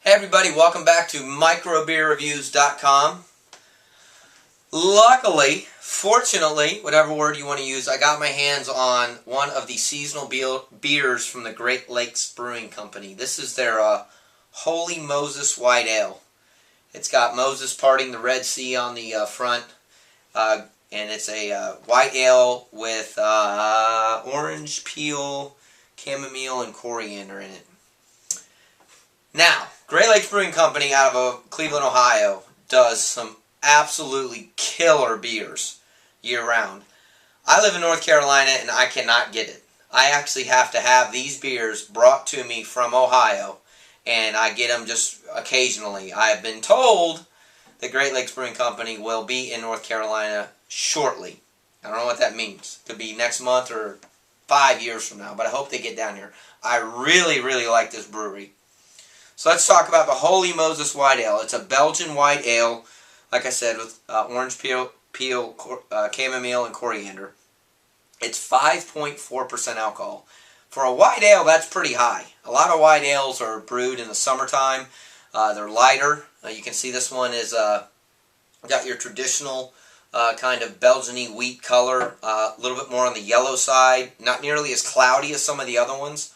Hey everybody, welcome back to microbeerreviews.com. Luckily, fortunately, whatever word you want to use, I got my hands on one of the seasonal beers from the Great Lakes Brewing Company. This is their Holy Moses White Ale. It's got Moses parting the Red Sea on the front, and it's a white ale with orange peel, chamomile, and coriander in it. Now, Great Lakes Brewing Company out of Cleveland, Ohio, does some absolutely killer beers year-round. I live in North Carolina and I cannot get it. I actually have to have these beers brought to me from Ohio, and I get them just occasionally. I have been told that Great Lakes Brewing Company will be in North Carolina shortly. I don't know what that means. Could be next month or 5 years from now, but I hope they get down here. I really, really like this brewery. So let's talk about the Holy Moses White Ale. It's a Belgian white ale, like I said, with orange peel, chamomile, and coriander. It's 5.4% alcohol. For a white ale, that's pretty high. A lot of white ales are brewed in the summertime. They're lighter. You can see this one is got your traditional kind of Belgian-y wheat color, a little bit more on the yellow side, not nearly as cloudy as some of the other ones.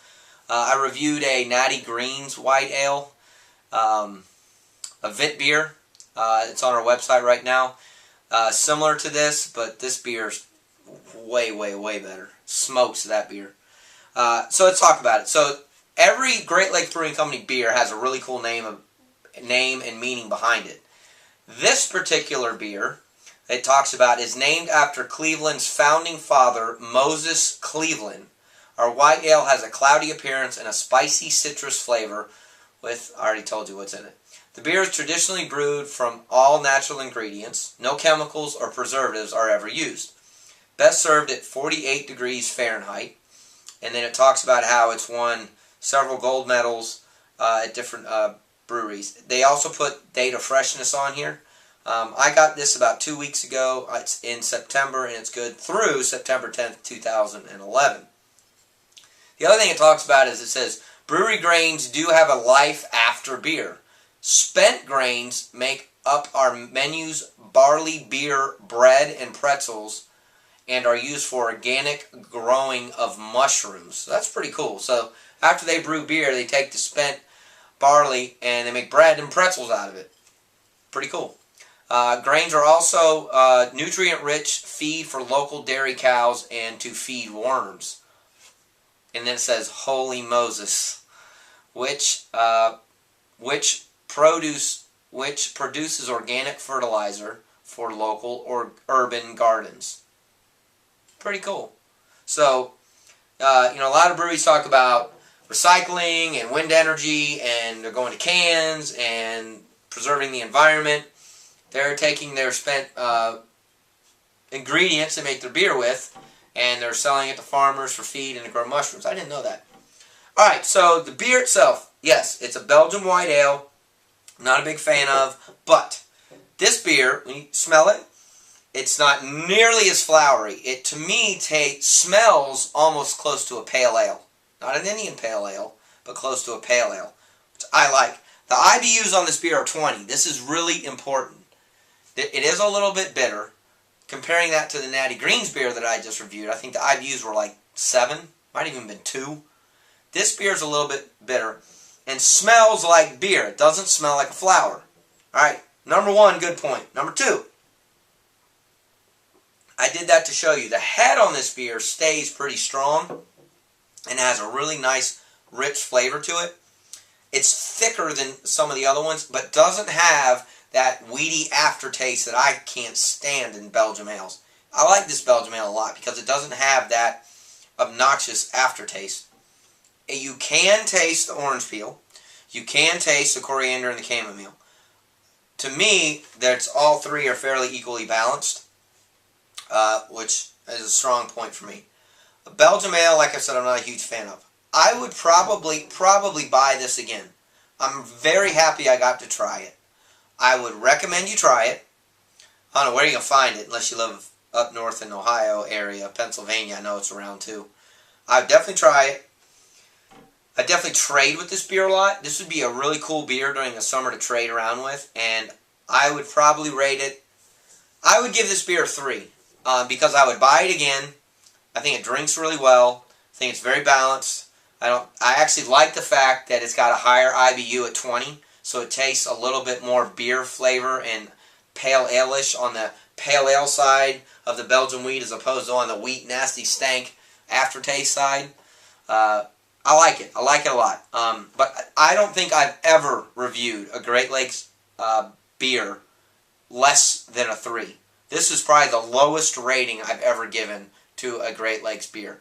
I reviewed a Natty Greens white ale, a Vit beer. It's on our website right now. Similar to this, but this beer is way, way, way better. Smokes that beer. So let's talk about it. So every Great Lakes Brewing Company beer has a really cool name and meaning behind it. This particular beer it talks about is named after Cleveland's founding father, Moses Cleveland. Our white ale has a cloudy appearance and a spicy citrus flavor with, I already told you what's in it. The beer is traditionally brewed from all natural ingredients. No chemicals or preservatives are ever used. Best served at 48 degrees Fahrenheit. And then it talks about how it's won several gold medals at different breweries. They also put date of freshness on here. I got this about 2 weeks ago. It's in September and it's good through September 10th, 2011. The other thing it talks about is it says, brewery grains do have a life after beer. Spent grains make up our menu's barley, beer, bread, and pretzels, and are used for organic growing of mushrooms. So that's pretty cool. So after they brew beer, they take the spent barley and they make bread and pretzels out of it. Pretty cool. Grains are also nutrient-rich feed for local dairy cows and to feed worms. And then it says Holy Moses, which produces organic fertilizer for local or urban gardens. Pretty cool. So, a lot of breweries talk about recycling and wind energy, and they're going to cans and preserving the environment. They're taking their spent ingredients to make their beer with, and they're selling it to farmers for feed and to grow mushrooms. I didn't know that. Alright, so the beer itself, yes, it's a Belgian white ale. Not a big fan of, but this beer, when you smell it, it's not nearly as flowery. It, to me, smells almost close to a pale ale. Not an Indian pale ale, but close to a pale ale, which I like. The IBUs on this beer are 20. This is really important. It is a little bit bitter. Comparing that to the Natty Greens beer that I just reviewed, I think the IBUs were like 7. Might have even been 2. This beer is a little bit bitter and smells like beer. It doesn't smell like a flower. Alright, number 1, good point. Number 2, I did that to show you. The head on this beer stays pretty strong and has a really nice, rich flavor to it. It's thicker than some of the other ones, but doesn't have that weedy aftertaste that I can't stand in Belgian ales. I like this Belgian ale a lot because it doesn't have that obnoxious aftertaste. You can taste the orange peel. You can taste the coriander and the chamomile. To me, all three are fairly equally balanced, which is a strong point for me. A Belgian ale, like I said, I'm not a huge fan of. I would probably buy this again. I'm very happy I got to try it. I would recommend you try it. I don't know where you're going to find it unless you live up north in Ohio area, Pennsylvania. I know it's around too. I would definitely try it. I definitely trade with this beer a lot. This would be a really cool beer during the summer to trade around with, and I would probably rate it. I would give this beer a 3 because I would buy it again. I think it drinks really well. I think it's very balanced. I actually like the fact that it's got a higher IBU at 20, so it tastes a little bit more beer flavor and pale ale-ish on the pale ale side of the Belgian wheat as opposed to on the wheat nasty stank aftertaste side. I like it. I like it a lot. But I don't think I've ever reviewed a Great Lakes beer less than a 3. This is probably the lowest rating I've ever given to a Great Lakes beer.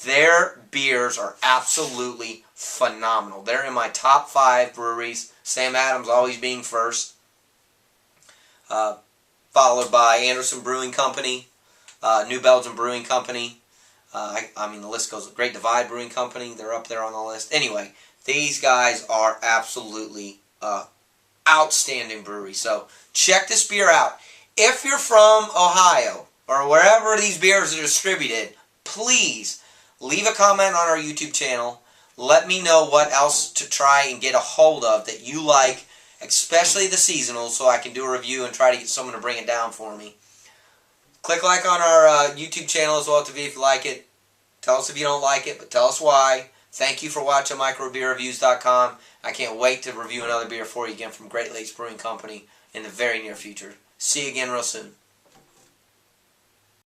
Their beers are absolutely phenomenal. They're in my top 5 breweries. Sam Adams always being first. Followed by Anderson Brewing Company, New Belgium Brewing Company. I mean, the list goes. Great Divide Brewing Company, they're up there on the list. Anyway, these guys are absolutely outstanding brewery. So check this beer out. If you're from Ohio or wherever these beers are distributed, please leave a comment on our YouTube channel. Let me know what else to try and get a hold of that you like, especially the seasonals, so I can do a review and try to get someone to bring it down for me. Click like on our YouTube channel as well to if you like it. Tell us if you don't like it, but tell us why. Thank you for watching microbeerreviews.com. I can't wait to review another beer for you again from Great Lakes Brewing Company in the very near future. See you again real soon.